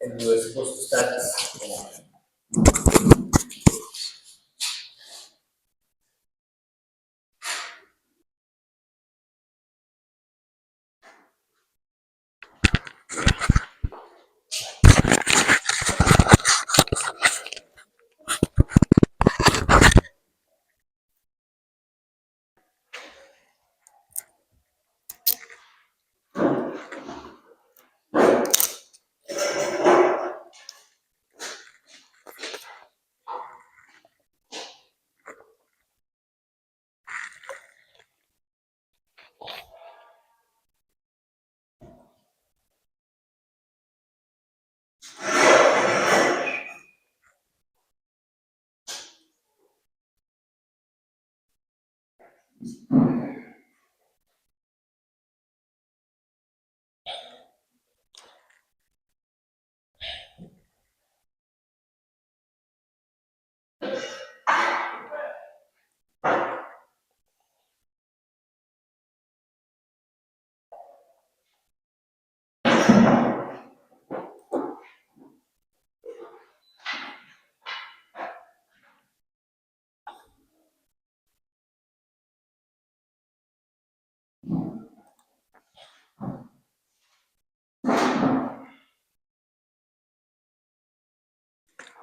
and we were supposed to start.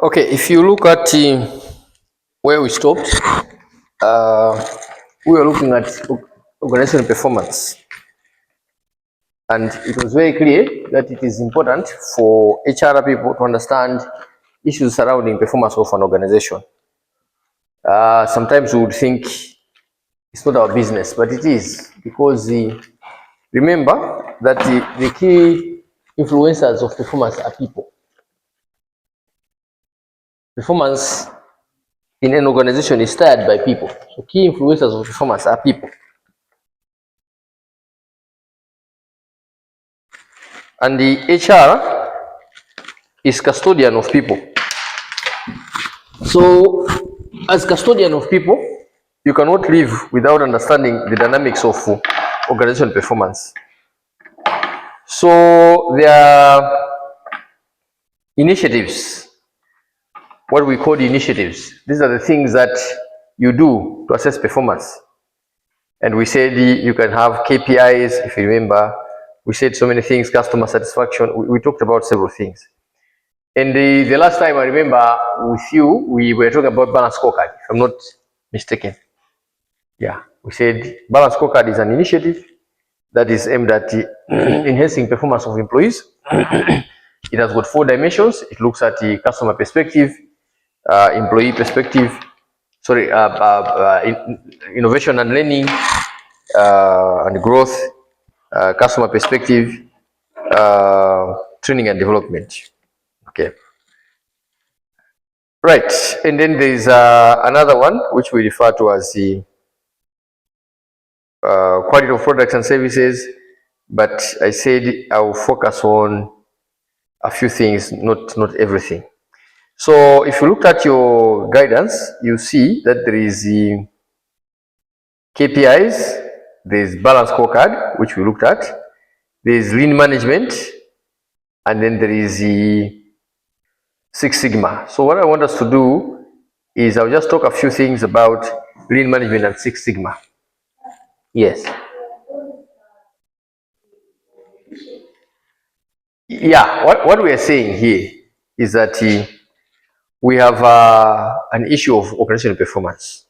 Okay, if you look at where we stopped, we were looking at organizational performance, and it was very clear that it is important for HR people to understand issues surrounding performance of an organization. Sometimes we would think it's not our business, but it is, because remember that the key influencers of performance are people. Performance in an organization is steered by people. So key influencers of performance are people. And the HR is custodian of people. So as custodian of people, you cannot live without understanding the dynamics of organizational performance. So there are initiatives, what we call the initiatives. These are the things that you do to assess performance. And we said you can have KPIs, if you remember. We said so many things, customer satisfaction. We talked about several things. And the last time I remember with you, we were talking about balance scorecard, if I'm not mistaken. Yeah, we said balance scorecard is an initiative that is aimed at enhancing performance of employees. It has got 4 dimensions. It looks at the customer perspective, employee perspective, innovation and learning, and growth, customer perspective, training and development. Okay. Right, and then there is another one which we refer to as the quality of products and services, but I said I will focus on a few things, not everything. So if you look at your guidance, you see that there is the KPIs, there is balance scorecard, which we looked at, there is lean management, and then there is the Six Sigma. So what I want us to do is I'll just talk a few things about lean management and Six Sigma. Yes. Yeah, what we are saying here is that we have an issue of organizational performance.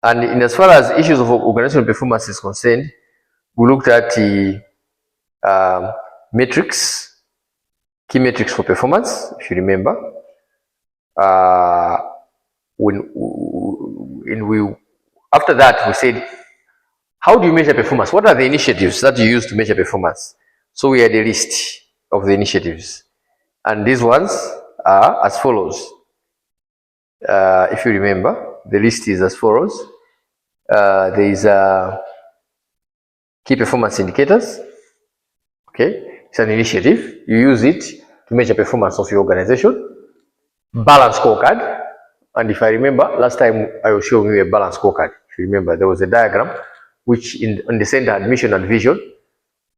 And in as far as issues of organizational performance is concerned, we looked at the metrics, key metrics for performance, if you remember. After that, we said, how do you measure performance? What are the initiatives that you use to measure performance? So we had a list of the initiatives. And these ones are as follows. If you remember, the list is as follows. There is key performance indicators. Okay, it's an initiative. You use it to measure performance of your organization. Balance scorecard. And if I remember, last time I was showing you a balance scorecard. If you remember, there was a diagram which on the center had mission and vision,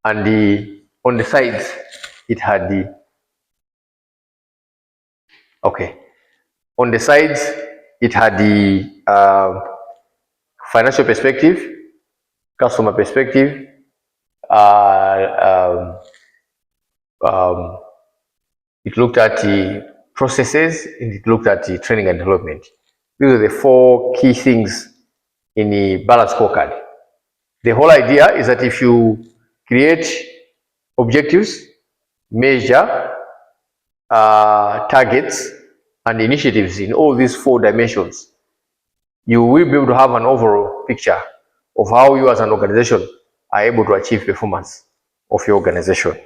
and on the sides it had the Okay. On the sides, it had the financial perspective, customer perspective, it looked at the processes, and it looked at the training and development. These are the 4 key things in the balanced scorecard. The whole idea is that if you create objectives, measure, targets, and initiatives in all these 4 dimensions, you will be able to have an overall picture of how you as an organization are able to achieve performance of your organization.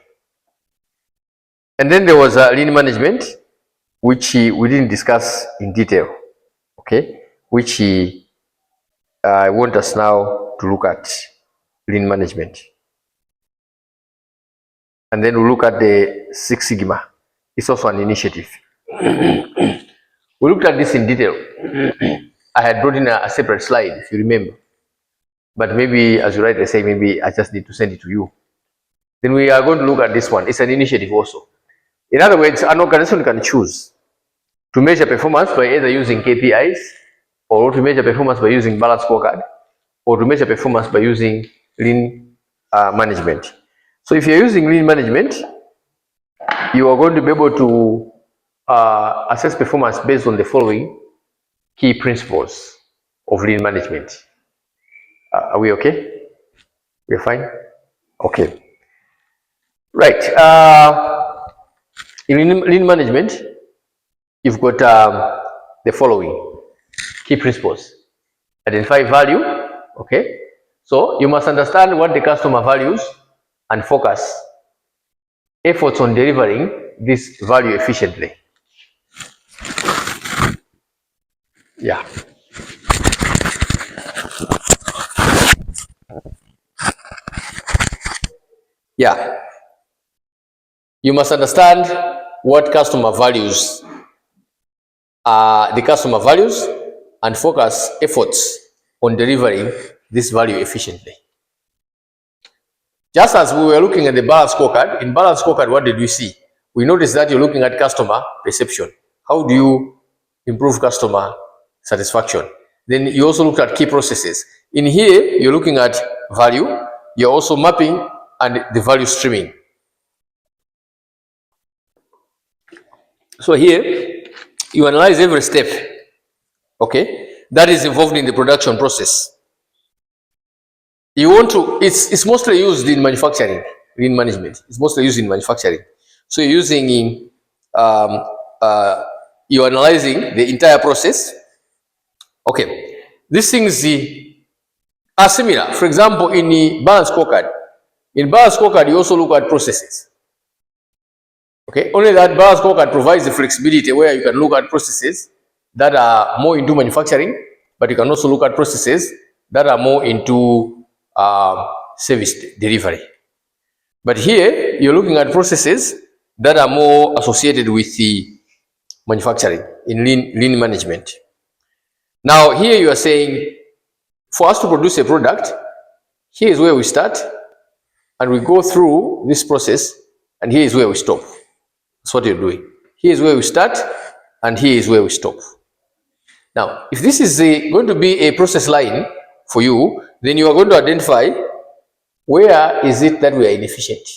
And then there was lean management, which we didn't discuss in detail, okay, which I want us now to look at lean management. And then we'll look at the Six Sigma. It's also an initiative. We looked at this in detail. I had brought in a separate slide, if you remember. But maybe, as you rightly say, maybe I just need to send it to you. Then we are going to look at this one. It's an initiative also. In other words, an organization can choose to measure performance by either using KPIs, or to measure performance by using balanced scorecard, or to measure performance by using lean management. So if you're using lean management, you are going to be able to assess performance based on the following key principles of lean management. Are we okay? We're fine? Okay. Right. In lean management, you've got the following key principles. Identify value. Okay. So you must understand what the customer values and focus efforts on delivering this value efficiently. Yeah. Yeah. You must understand what customer values the customer values and focus efforts on delivering this value efficiently. Just as we were looking at the balance scorecard, in balance scorecard, what did we see? We noticed that you're looking at customer perception. How do you improve customer satisfaction? Then you also looked at key processes. In here, you're looking at value. You're also mapping and the value streaming. So here, you analyze every step, okay, that is involved in the production process. You want to, it's mostly used in manufacturing, lean management. It's mostly used in manufacturing. So you're using, you're analyzing the entire process. Okay, these things are similar. For example, in the balance scorecard, you also look at processes. Okay, only that balance scorecard provides the flexibility where you can look at processes that are more into manufacturing, but you can also look at processes that are more into service delivery. But here, you're looking at processes that are more associated with the manufacturing in lean management. Now, here you are saying, for us to produce a product, here is where we start, and we go through this process, and here is where we stop. That's what you're doing. Here is where we start, and here is where we stop. Now, if this is going to be a process line for you, then you are going to identify where is it that we are inefficient.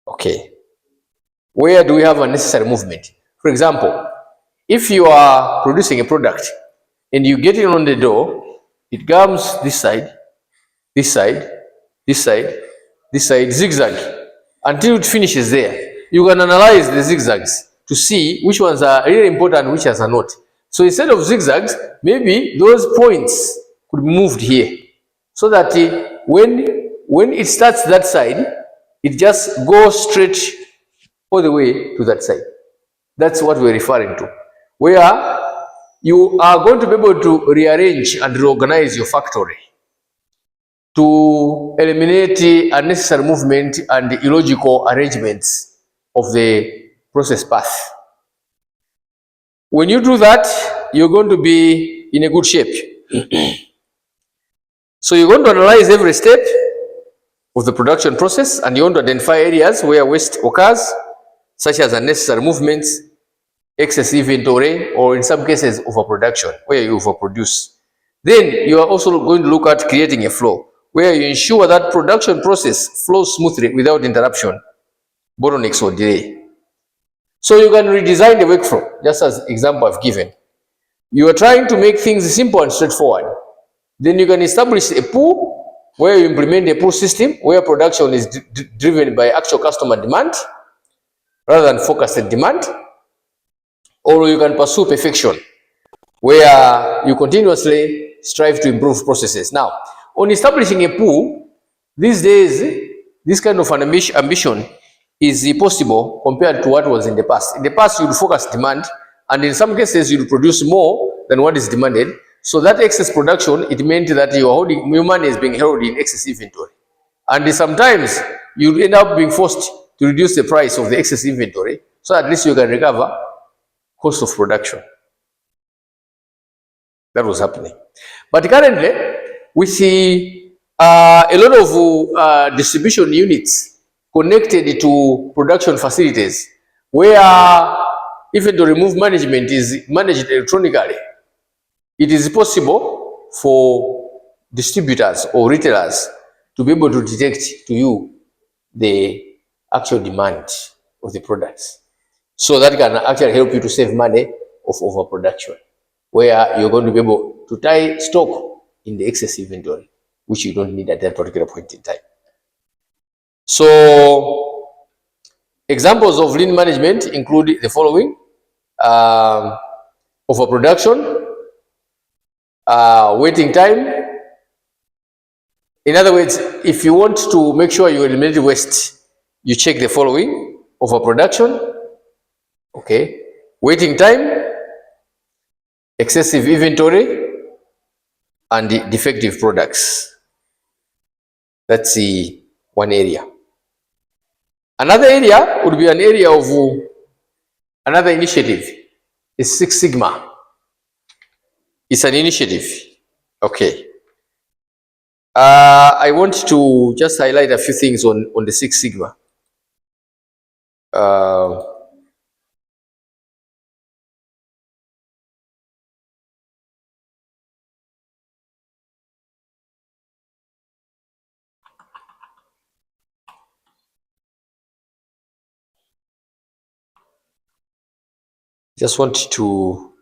Okay. Where do we have unnecessary movement? For example, if you are producing a product and you get it on the door, it comes this side, this side, this side, this side, zigzag, until it finishes there. You can analyze the zigzags to see which ones are really important, which ones are not. So instead of zigzags, maybe those points could be moved here, so that when it starts that side, it just goes straight all the way to that side. That's what we're referring to, where you are going to be able to rearrange and reorganize your factory to eliminate unnecessary movement and illogical arrangements of the process path. When you do that, you're going to be in a good shape. So you're going to analyze every step of the production process, and you want to identify areas where waste occurs, such as unnecessary movements, excess inventory, or in some cases overproduction, where you overproduce. Then you are also going to look at creating a flow where you ensure that production process flows smoothly without interruption, bottlenecks, or delay. So you can redesign the workflow, just as example I've given. You are trying to make things simple and straightforward. Then you can establish a pool where you implement a pull system where production is driven by actual customer demand rather than focused demand. Or you can pursue perfection where you continuously strive to improve processes. Now, on establishing a pool, these days, this kind of an ambition is possible compared to what was in the past. In the past, you'd focus demand, and in some cases, you'd produce more than what is demanded. So that excess production, it meant that your money is being held in excess inventory. And sometimes you end up being forced to reduce the price of the excess inventory so at least you can recover cost of production. That was happening. But currently, we see a lot of distribution units connected to production facilities where inventory move management is managed electronically. It is possible for distributors or retailers to be able to detect to you the actual demand of the products. So that can actually help you to save money of overproduction, where you're going to be able to tie stock in the excess inventory, which you don't need at that particular point in time. So examples of lean management include the following: overproduction, waiting time. In other words, if you want to make sure you eliminate waste, you check the following: overproduction, okay, waiting time, excessive inventory, and defective products. That's the one area. Another area would be an area of another initiative is Six Sigma. It's an initiative. Okay. I want to just highlight a few things on the Six Sigma. Just want to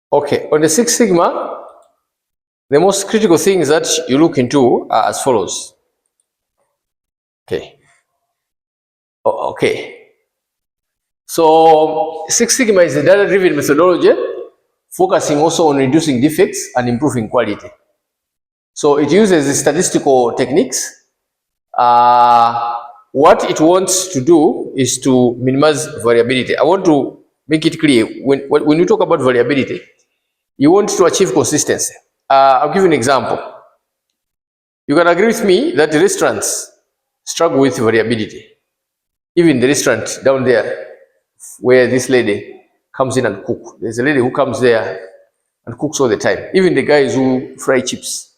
okay, on the Six Sigma, the most critical things that you look into are as follows. Okay. Okay. So Six Sigma is a data-driven methodology focusing also on reducing defects and improving quality. So it uses statistical techniques. What it wants to do is to minimize variability. I want to make it clear, when you talk about variability, you want to achieve consistency. I'll give you an example. You can agree with me that the restaurants struggle with variability. Even the restaurant down there where this lady comes in and cook. There's a lady who comes there and cooks all the time. Even the guys who fry chips.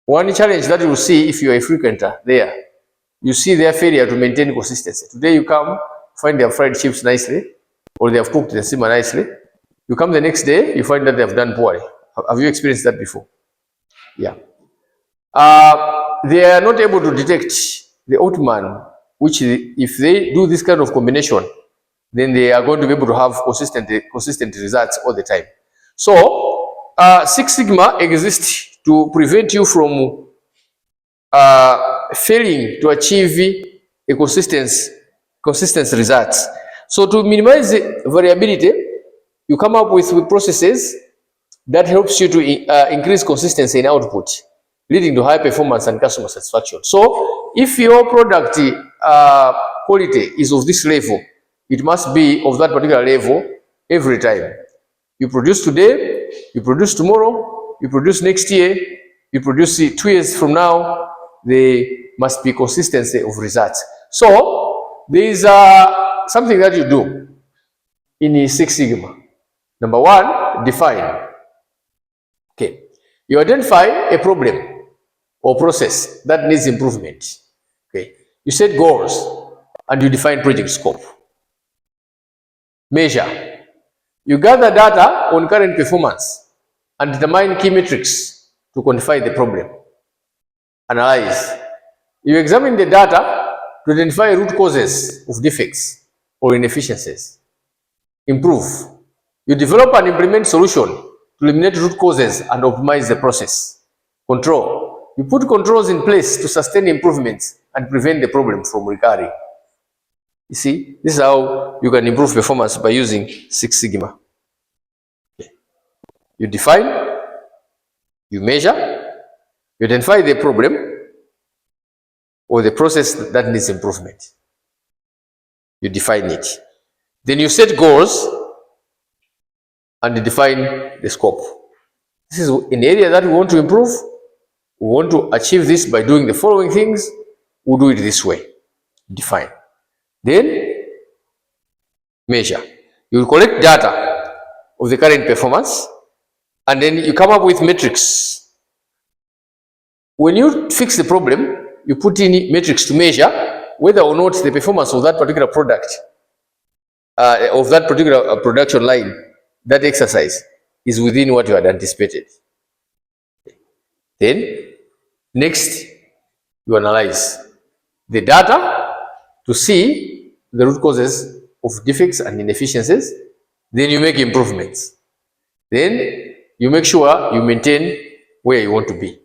One challenge that you will see if you are a frequenter there, you see their failure to maintain consistency. Today you come, find they have fried chips nicely, or they have cooked the simmer nicely. You come the next day, you find that they have done poorly. Have you experienced that before? Yeah. They are not able to detect the old man, which if they do this kind of combination, then they are going to be able to have consistent results all the time. So Six Sigma exists to prevent you from failing to achieve a consistent results. So to minimize variability, you come up with processes that helps you to increase consistency in output, leading to high performance and customer satisfaction. So if your product quality is of this level, it must be of that particular level every time. You produce today, you produce tomorrow, you produce next year, you produce 2 years from now, there must be consistency of results. So there is something that you do in Six Sigma. Number one, define. Okay, you identify a problem or process that needs improvement. Okay, you set goals and you define project scope. Measure. You gather data on current performance and determine key metrics to quantify the problem. Analyze. You examine the data to identify root causes of defects or inefficiencies. Improve. You develop and implement solution to eliminate root causes and optimize the process. Control. You put controls in place to sustain improvements and prevent the problem from recurring. You see, this is how you can improve performance by using Six Sigma. You define, you measure, you identify the problem or the process that needs improvement. You define it. Then you set goals and define the scope. This is an area that we want to improve. We want to achieve this by doing the following things. We'll do it this way. Define. Then measure. You will collect data of the current performance and then you come up with metrics. When you fix the problem, you put in metrics to measure whether or not the performance of that particular product, of that particular production line, that exercise is within what you had anticipated. Then, next, you analyze the data to see the root causes of defects and inefficiencies. Then you make improvements. Then you make sure you maintain where you want to be.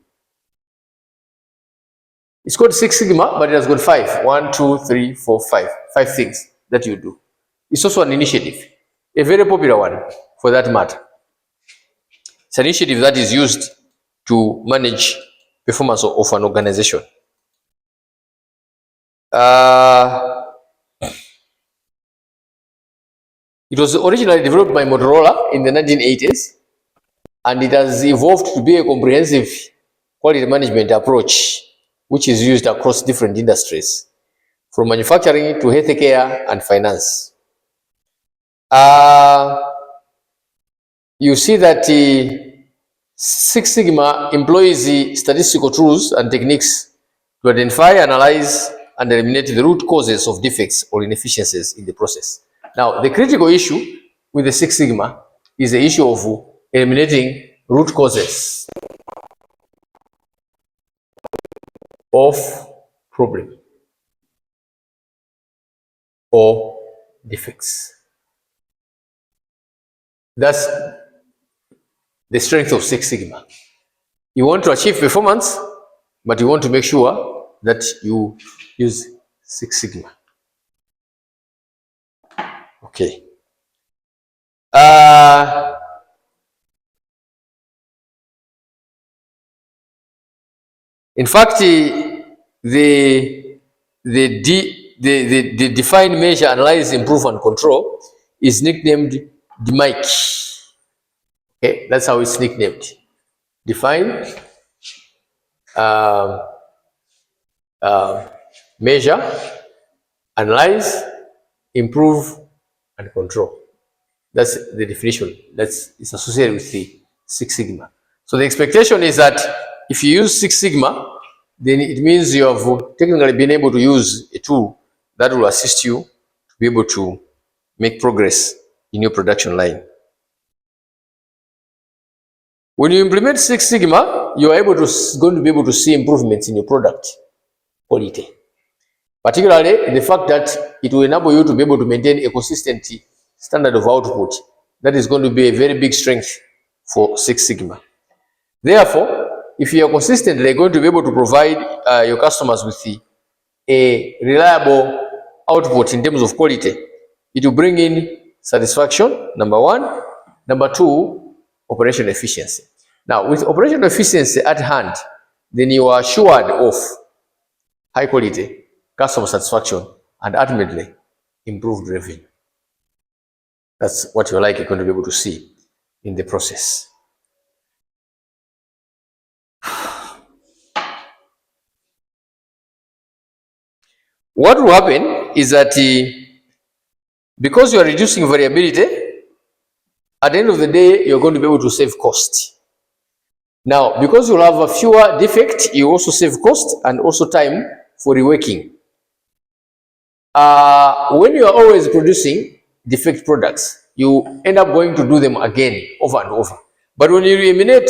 It's called Six Sigma, but it has got 5. 1, 2, 3, 4, 5. 5 things that you do. It's also an initiative, a very popular one for that matter. It's an initiative that is used to manage performance of an organization. It was originally developed by Motorola in the 1980s, and it has evolved to be a comprehensive quality management approach, which is used across different industries, from manufacturing to healthcare and finance. You see that Six Sigma employs statistical tools and techniques to identify, analyze, and eliminate the root causes of defects or inefficiencies in the process. Now, the critical issue with the Six Sigma is the issue of eliminating root causes of problem or defects. That's the strength of Six Sigma. You want to achieve performance, but you want to make sure that you use Six Sigma. Okay. In fact, the define, measure, analyze, improve, and control is nicknamed DMAIC. Okay, that's how it's nicknamed. Define, measure, analyze, improve, and control. That's the definition it's associated with the Six Sigma. So the expectation is that if you use Six Sigma, then it means you have technically been able to use a tool that will assist you to be able to make progress in your production line. When you implement Six Sigma, you are going to be able to see improvements in your product quality. particularly the fact that it will enable you to be able to maintain a consistent standard of output. That is going to be a very big strength for Six Sigma. Therefore, if you are consistently going to be able to provide your customers with a reliable output in terms of quality, it will bring in satisfaction, number one. Number two, operational efficiency. Now, with operational efficiency at hand, then you are assured of high quality, customer satisfaction, and ultimately improved revenue. That's what you're likely going to be able to see in the process. What will happen is that because you are reducing variability, at the end of the day, you're going to be able to save cost. Now, because you'll have a fewer defects, you also save cost and also time for reworking. When you are always producing defect products, you end up going to do them again over and over. But when you eliminate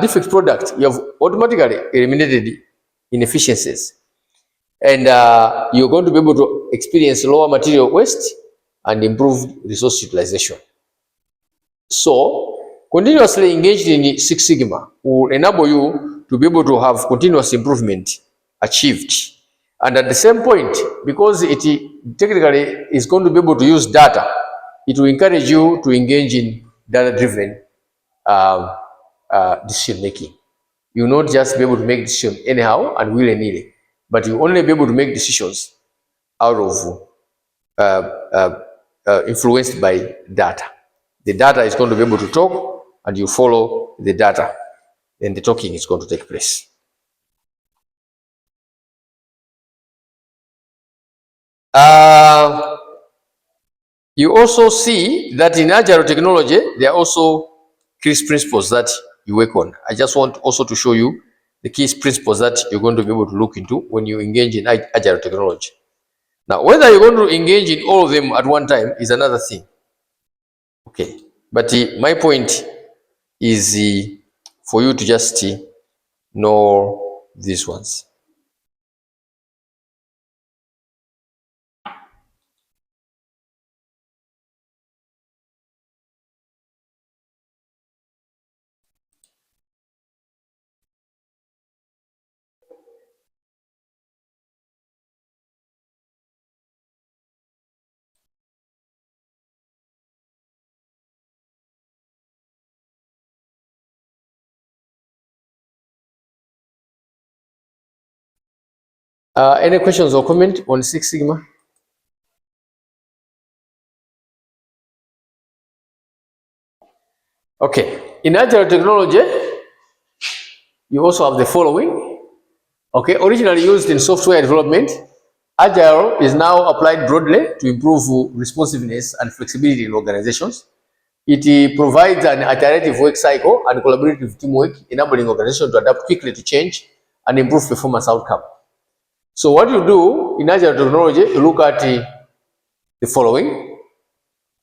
defect product, you have automatically eliminated inefficiencies. And you're going to be able to experience lower material waste and improved resource utilization. So, continuously engaged in Six Sigma will enable you to be able to have continuous improvement achieved. And at the same point, because it technically is going to be able to use data, it will encourage you to engage in data-driven decision making. You will not just be able to make decisions anyhow and willy-nilly, but you only be able to make decisions out of influenced by data. The data is going to be able to talk, and you follow the data, then the talking is going to take place. You also see that in agile technology, there are also key principles that you work on. I just want also to show you the key principles that you're going to be able to look into when you engage in agile technology. Now, whether you're going to engage in all of them at one time is another thing. Okay, but my point is for you to just know these ones. Any questions or comment on Six Sigma? Okay, in agile technology, you also have the following. Okay, originally used in software development, agile is now applied broadly to improve responsiveness and flexibility in organizations. It provides an iterative work cycle and collaborative teamwork, enabling organizations to adapt quickly to change and improve performance outcome. So what you do in agile technology, you look at the following: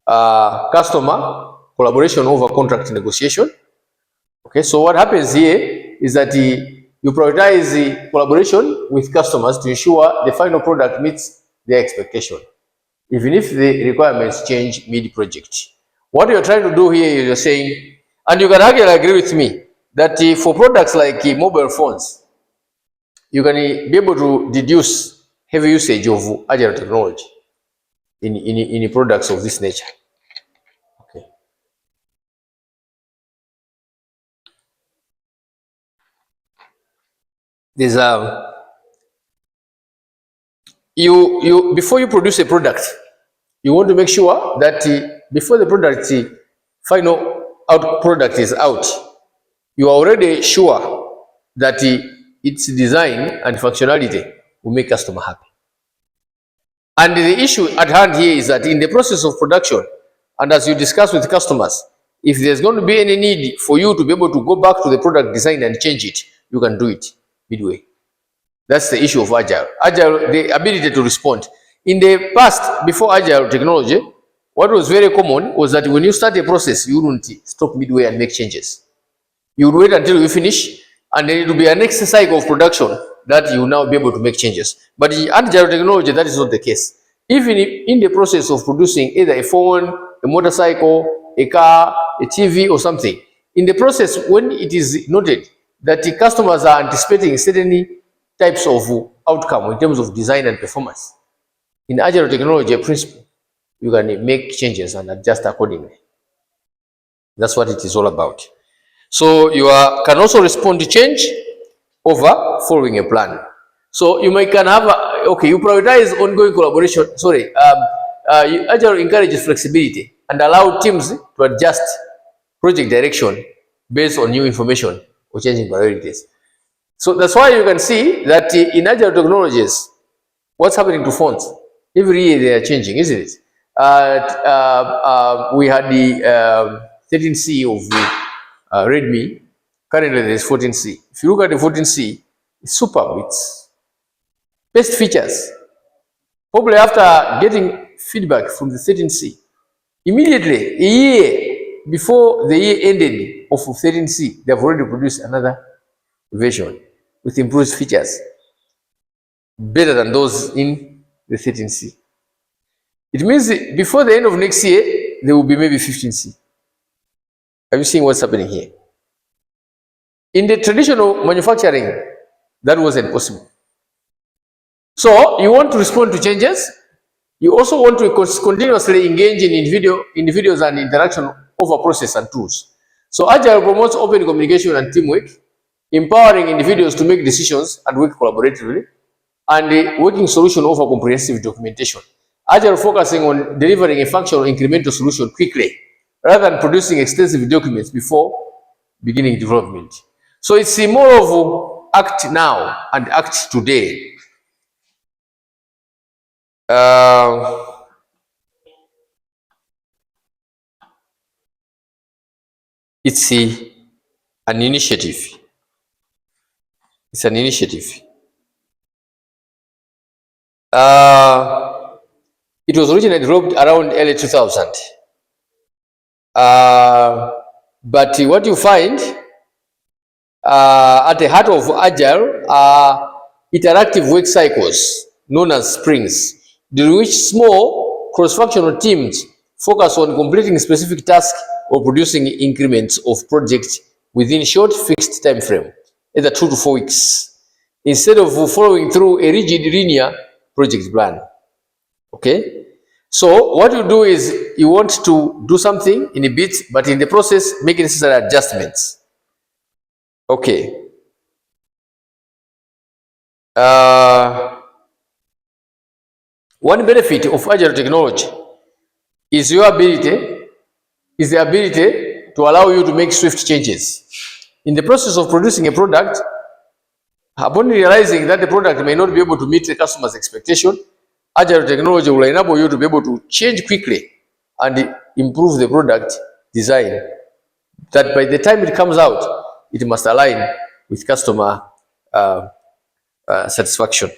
customer collaboration over contract negotiation. Okay, so what happens here is that you prioritize the collaboration with customers to ensure the final product meets their expectation, even if the requirements change mid-project. What you're trying to do here is you're saying, and you can actually agree with me, that for products like mobile phones, you can be able to deduce heavy usage of agile technology in products of this nature. Okay. There's before you produce a product, you want to make sure that before the product final product is out, you are already sure that its design and functionality will make customer happy. And the issue at hand here is that in the process of production, and as you discuss with customers, if there's going to be any need for you to be able to go back to the product design and change it, you can do it midway. That's the issue of agile. Agile, the ability to respond. In the past, before agile technology, what was very common was that when you start a process, you wouldn't stop midway and make changes. You would wait until you finish, and then it will be a next cycle of production that you will now be able to make changes. But in agile technology, that is not the case. Even if in the process of producing either a phone, a motorcycle, a car, a TV or something, in the process when it is noted that the customers are anticipating certain types of outcome in terms of design and performance, in agile technology principle, you can make changes and adjust accordingly. That's what it is all about. So you can also respond to change over following a plan. So you can have, okay, you prioritize ongoing collaboration. Sorry, Agile encourages flexibility and allow teams to adjust project direction based on new information or changing priorities. So that's why you can see that in Agile technologies, what's happening to phones? Every year they are changing, isn't it? We had the 13C of Redmi. Currently, there is 14C. If you look at the 14C, it's superb. It's best features. Probably after getting feedback from the 13C, immediately, a year before the year ended of 13C, they have already produced another version with improved features, better than those in the 13C. It means before the end of next year, there will be maybe 15C. Are you seeing what's happening here? In the traditional manufacturing, that wasn't possible. So you want to respond to changes. You also want to continuously engage in individuals and interaction over process and tools. So Agile promotes open communication and teamwork, empowering individuals to make decisions and work collaboratively, and working solution over comprehensive documentation. Agile focusing on delivering a functional incremental solution quickly, rather than producing extensive documents before beginning development. So it's more of act now and act today. It's an initiative. It's an initiative. It was originally developed around early 2000. But what you find at the heart of Agile are interactive work cycles known as sprints, during which small cross-functional teams focus on completing specific tasks or producing increments of projects within short fixed time frame, either 2 to 4 weeks, instead of following through a rigid linear project plan. Okay? So what you do is you want to do something in a bit, but in the process, make necessary adjustments. Okay. One benefit of Agile technology is the ability to allow you to make swift changes. In the process of producing a product, upon realizing that the product may not be able to meet the customer's expectation, Agile technology will enable you to be able to change quickly and improve the product design, that by the time it comes out, it must align with customer satisfaction,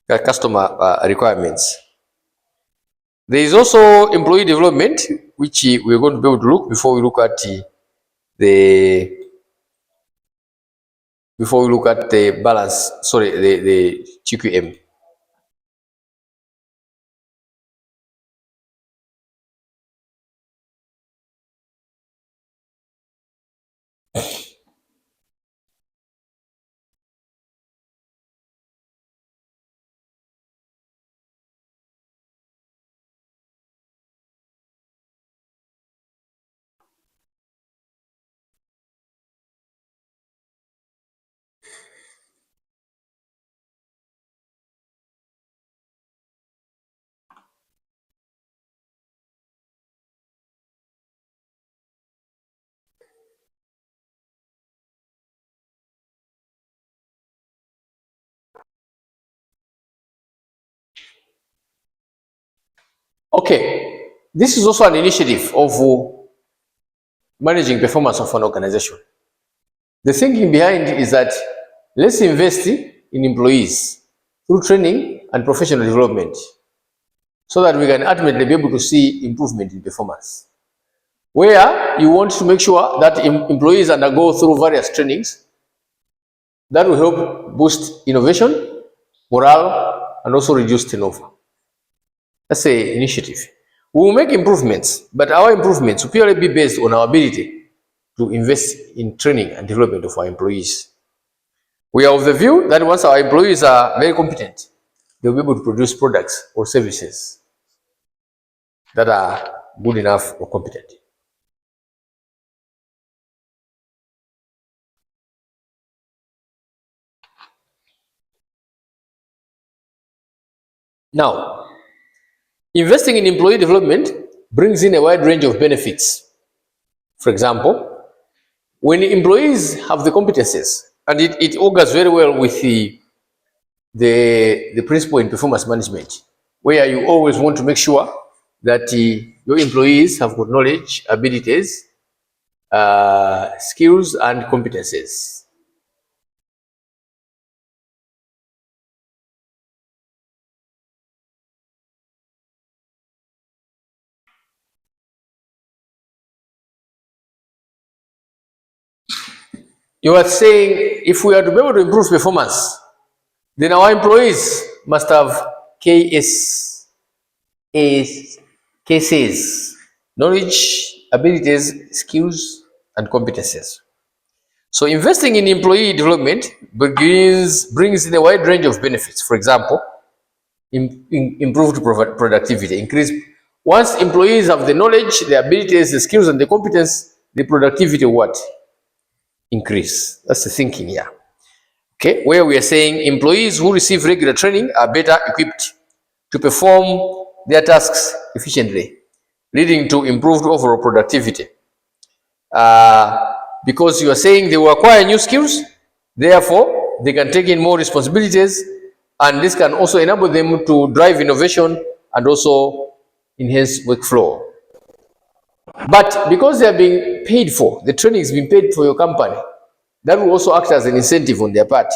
customer requirements. There is also employee development, which we're going to be able to look before we look at the balance, sorry, the TQM. Okay, this is also an initiative of managing performance of an organization. The thinking behind it is that let's invest in employees through training and professional development so that we can ultimately be able to see improvement in performance. Where you want to make sure that employees undergo through various trainings, That will help boost innovation, morale, and also reduce turnover. That's an initiative. We will make improvements, but our improvements will purely be based on our ability to invest in training and development of our employees. We are of the view that once our employees are very competent, they'll be able to produce products or services that are good enough or competent. Now, investing in employee development brings in a wide range of benefits. For example, when employees have the competencies, and it augurs very well with the principle in performance management, where you always want to make sure that your employees have got knowledge, abilities, skills, and competencies. You are saying if we are to be able to improve performance, then our employees must have KSs, knowledge, abilities, skills, and competencies. So investing in employee development brings in a wide range of benefits. For example, improved productivity, increase. Once employees have the knowledge, the abilities, the skills, and the competence, the productivity what? Increase. That's the thinking here. Okay, where we are saying employees who receive regular training are better equipped to perform their tasks efficiently, leading to improved overall productivity. Because you are saying they will acquire new skills, therefore they can take in more responsibilities, and this can also enable them to drive innovation and also enhance workflow. But because they are being paid for, the training is being paid for your company, that will also act as an incentive on their part.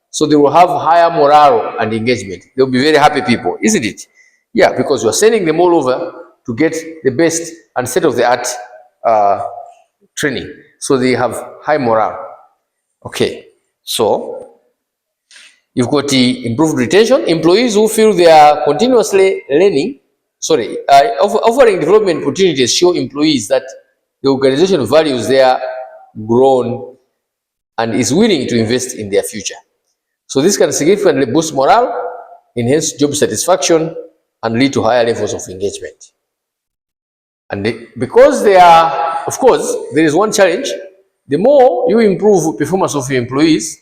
So they will have higher morale and engagement. They'll be very happy people, isn't it? Yeah, because you're sending them all over to get the best and state-of-the-art training. So they have high morale. Okay, so you've got the improved retention. Employees who feel they are continuously learning, offering development opportunities show employees that the organization values their grown and is willing to invest in their future. So this can significantly boost morale, enhance job satisfaction, and lead to higher levels of engagement. And because they are, of course, there is one challenge. The more you improve performance of your employees,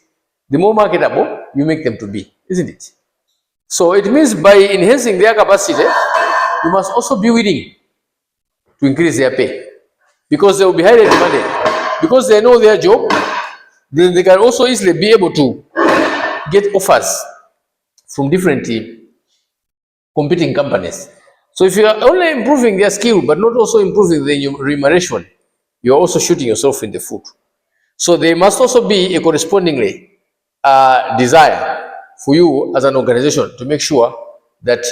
the more marketable you make them to be, isn't it? So it means by enhancing their capacity, you must also be willing to increase their pay, because they will be highly demanded. Because they know their job, then they can also easily be able to get offers from different competing companies. So if you are only improving their skill but not also improving the remuneration, you are also shooting yourself in the foot. So there must also be a correspondingly desire for you as an organization to make sure that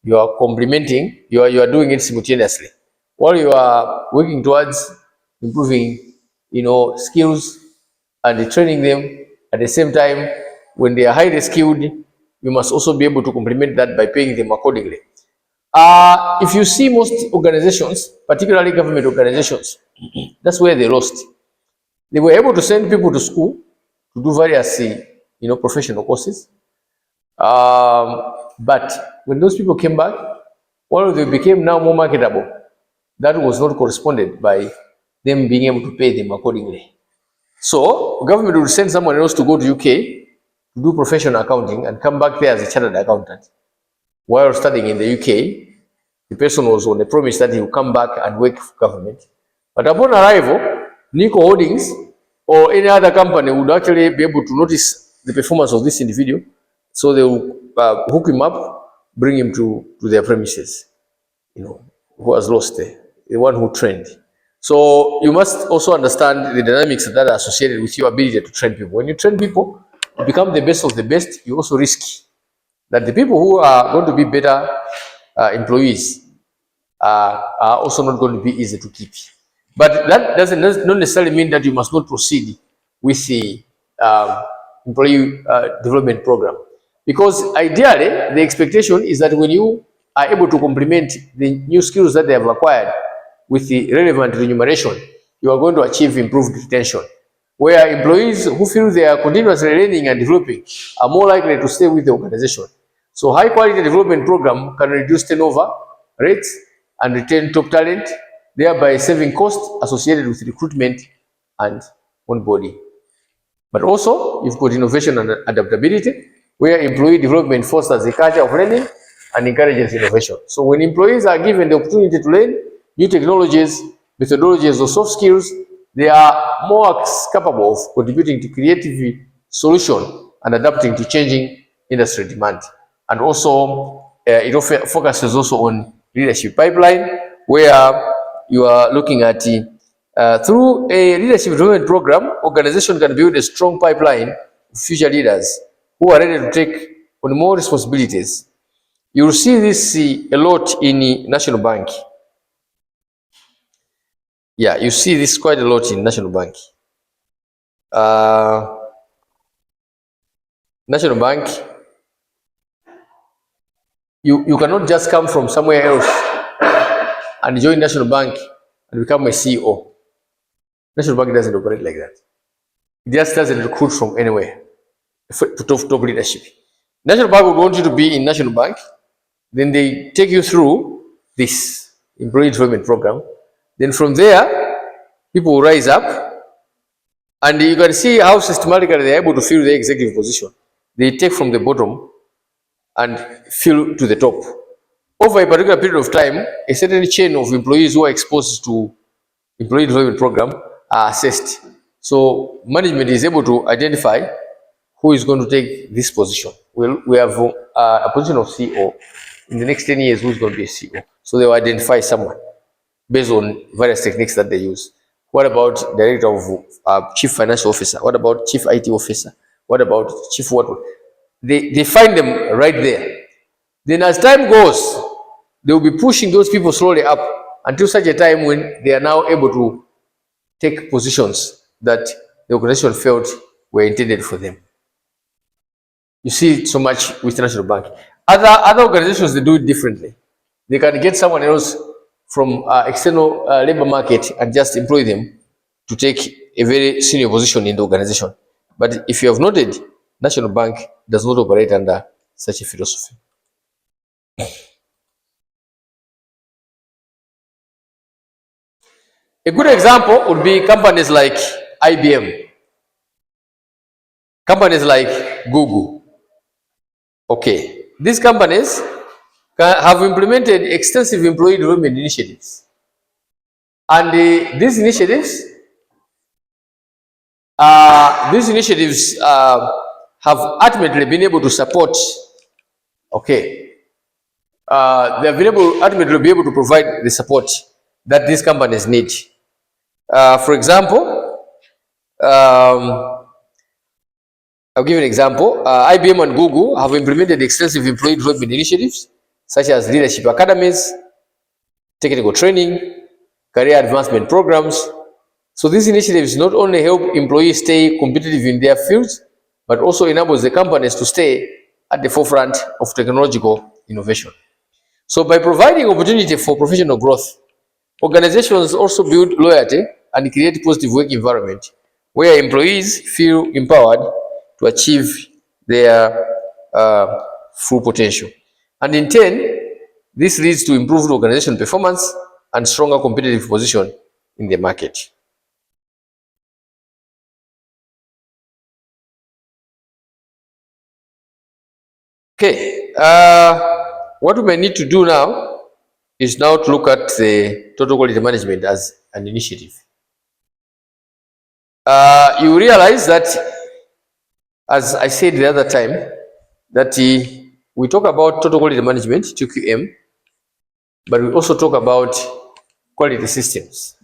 you are complementing, you are doing it simultaneously, while you are working towards improving, skills and training them. At the same time, when they are highly skilled, you must also be able to complement that by paying them accordingly. If you see most organizations, particularly government organizations, that's where they lost. They were able to send people to school to do various, professional courses. But when those people came back, while they became now more marketable, that was not corresponded by them being able to pay them accordingly. So government would send someone else to go to UK to do professional accounting and come back there as a chartered accountant. While studying in the UK, the person was on a promise that he will come back and work for government. But upon arrival, Nico Holdings or any other company would actually be able to notice the performance of this individual. So they will hook him up, bring him to their premises, who has lost the one who trained. So you must also understand the dynamics that are associated with your ability to train people. When you train people to become the best of the best, you also risk that the people who are going to be better employees are also not going to be easy to keep. But that doesn't not necessarily mean that you must not proceed with the employee development program. Because ideally, the expectation is that when you are able to complement the new skills that they have acquired with the relevant remuneration, you are going to achieve improved retention. Where employees who feel they are continuously learning and developing are more likely to stay with the organization. So high quality development program can reduce turnover rates and retain top talent, thereby saving costs associated with recruitment and onboarding. But also, you've got innovation and adaptability, where employee development fosters a culture of learning and encourages innovation. So when employees are given the opportunity to learn new technologies, methodologies, or soft skills, they are more capable of contributing to creative solution and adapting to changing industry demand. And also, it focuses also on leadership pipeline, where you are looking at through a leadership development program, organization can build a strong pipeline of future leaders who are ready to take on more responsibilities. You will see this a lot in the National Bank. Yeah, you see this quite a lot in National Bank. Uh, National Bank, you cannot just come from somewhere else and join National Bank and become a CEO. National Bank doesn't operate like that. It just doesn't recruit from anywhere to top leadership. National Bank would want you to be in National Bank, then they take you through this employee development program. Then from there, people will rise up, and you can see how systematically they're able to fill the executive position. They take from the bottom and fill to the top. Over a particular period of time, a certain chain of employees who are exposed to employee development program are assessed. So management is able to identify who is going to take this position. We have a position of CEO. In the next 10 years, who's going to be a CEO? So they will identify someone based on various techniques that they use. What about director of chief financial officer? What about chief IT officer? What about chief what? They find them right there. Then as time goes, they will be pushing those people slowly up until such a time when they are now able to take positions that the organization felt were intended for them. You see it so much with National Bank. Other organizations, they do it differently. They can get someone else from external labor market and just employ them to take a very senior position in the organization. But if you have noted, National Bank does not operate under such a philosophy. A good example would be companies like IBM, companies like Google. Okay, these companies have implemented extensive employee development initiatives. And these initiatives have ultimately been able to support, okay, they have been able ultimately be able to provide the support that these companies need. For example, um, I'll give you an example. IBM and Google have implemented extensive employee development initiatives such as leadership academies, technical training, career advancement programs. So these initiatives not only help employees stay competitive in their fields, but also enables the companies to stay at the forefront of technological innovation. So by providing opportunity for professional growth, organizations also build loyalty and create positive work environment where employees feel empowered to achieve their full potential. And in turn, this leads to improved organization performance and stronger competitive position in the market. Okay, what we may need to do now is now to look at the total quality management as an initiative. You realize that, as I said the other time, that we talk about total quality management, TQM, but we also talk about quality systems.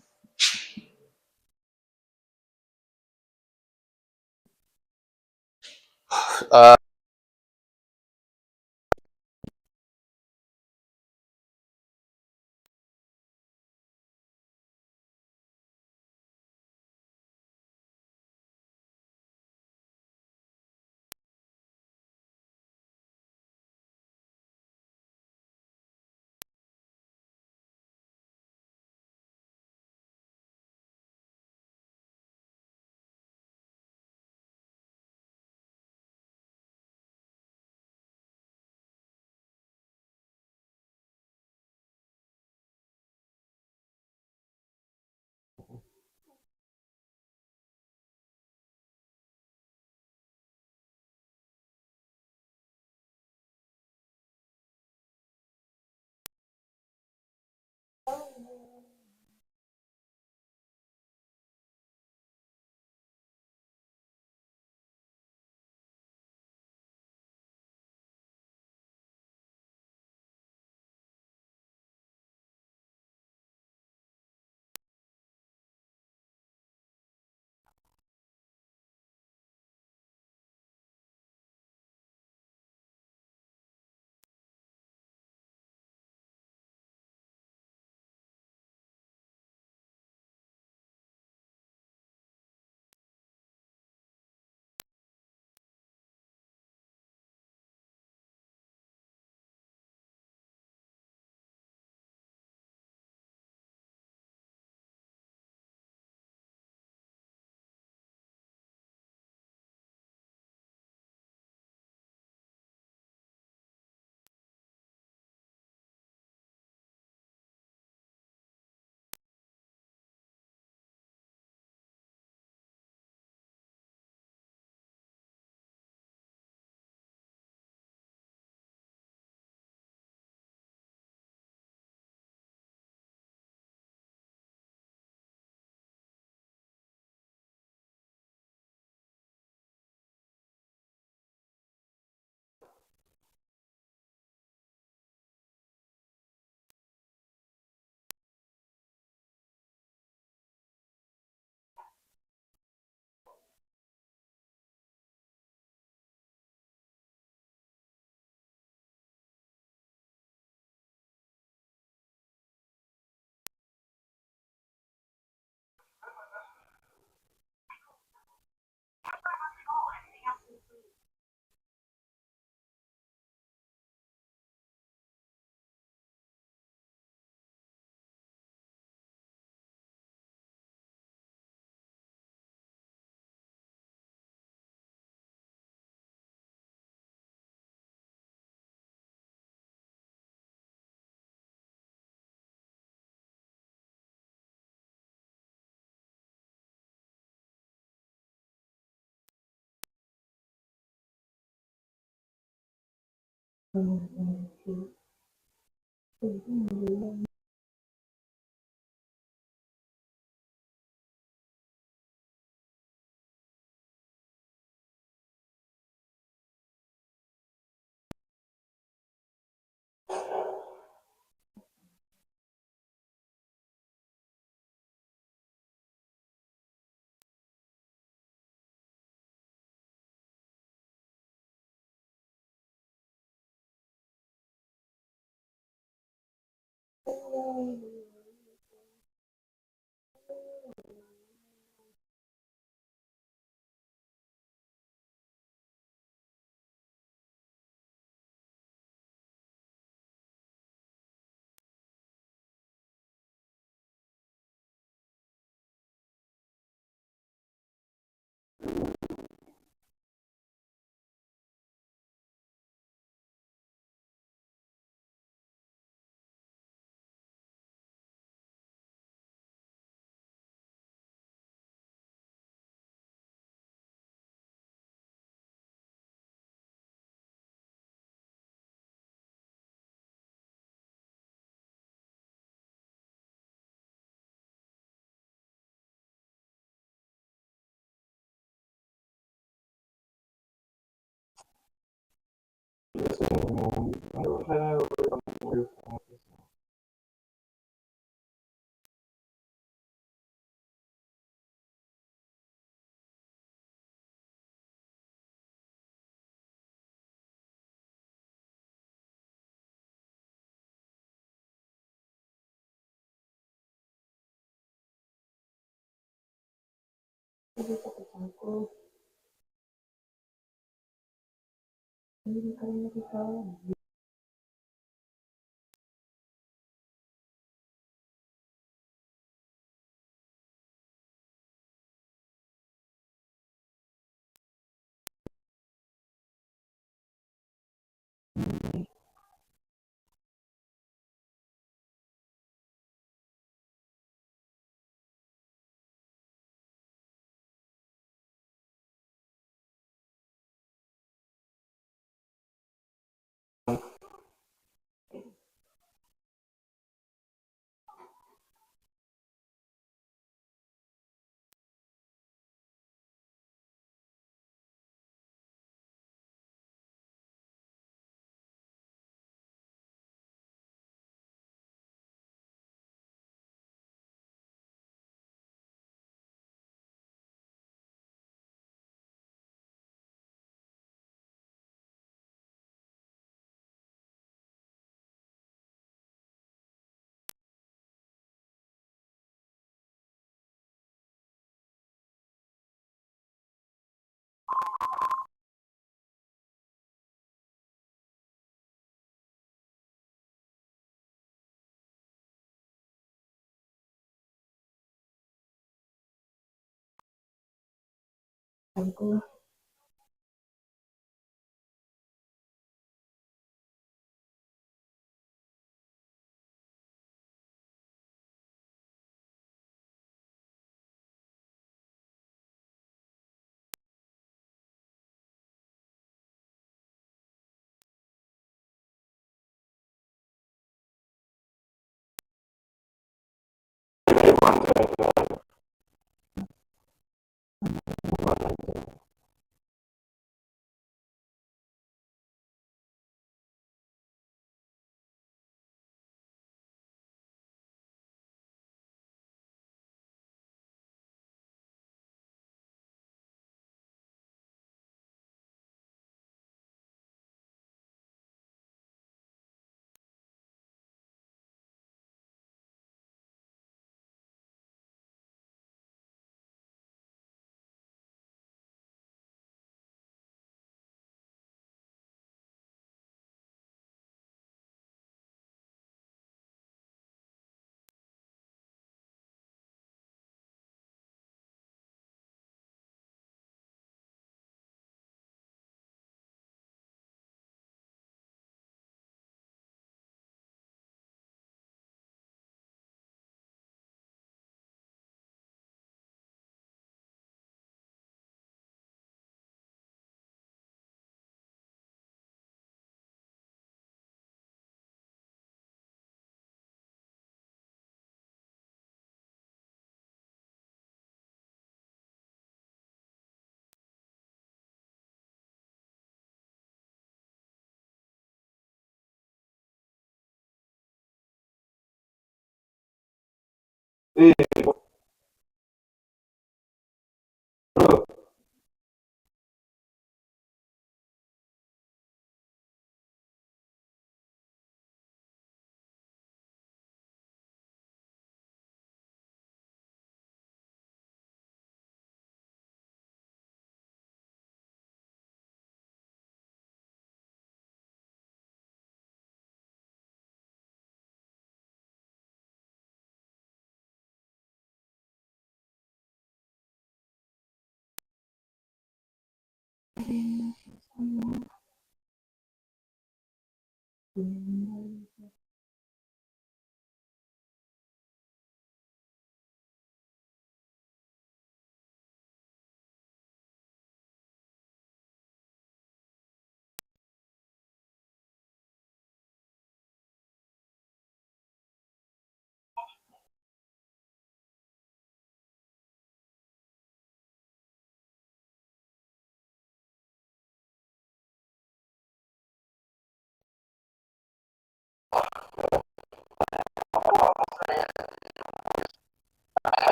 Our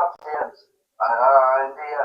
upstairs. And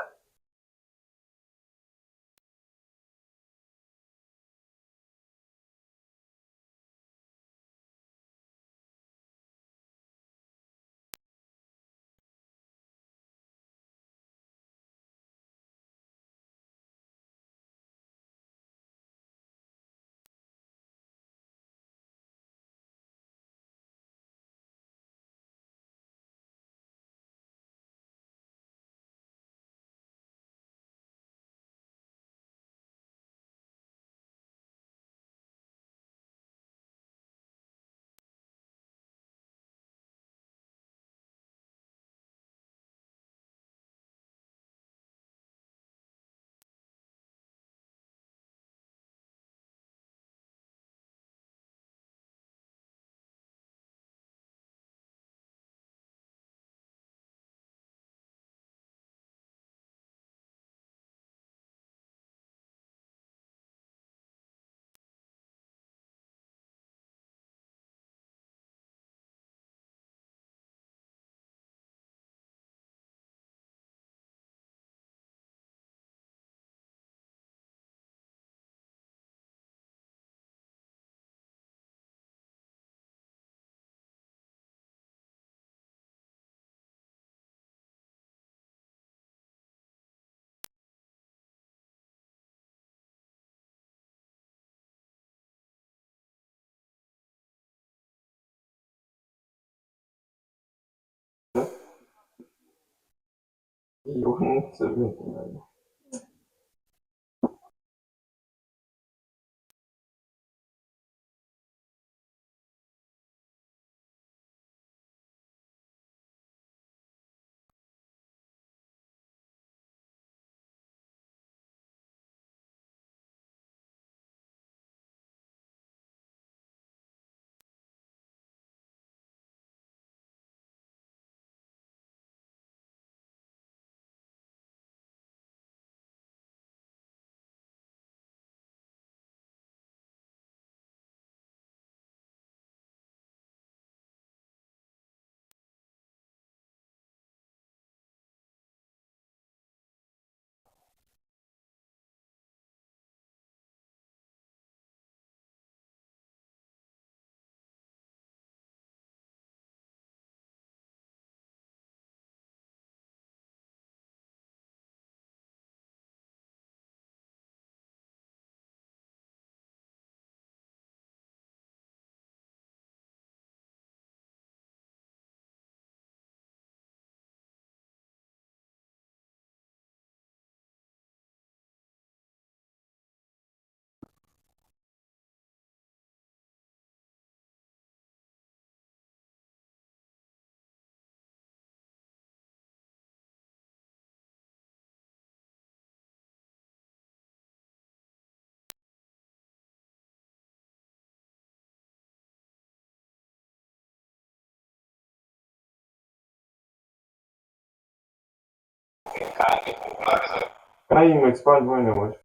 Can you expand when I watch?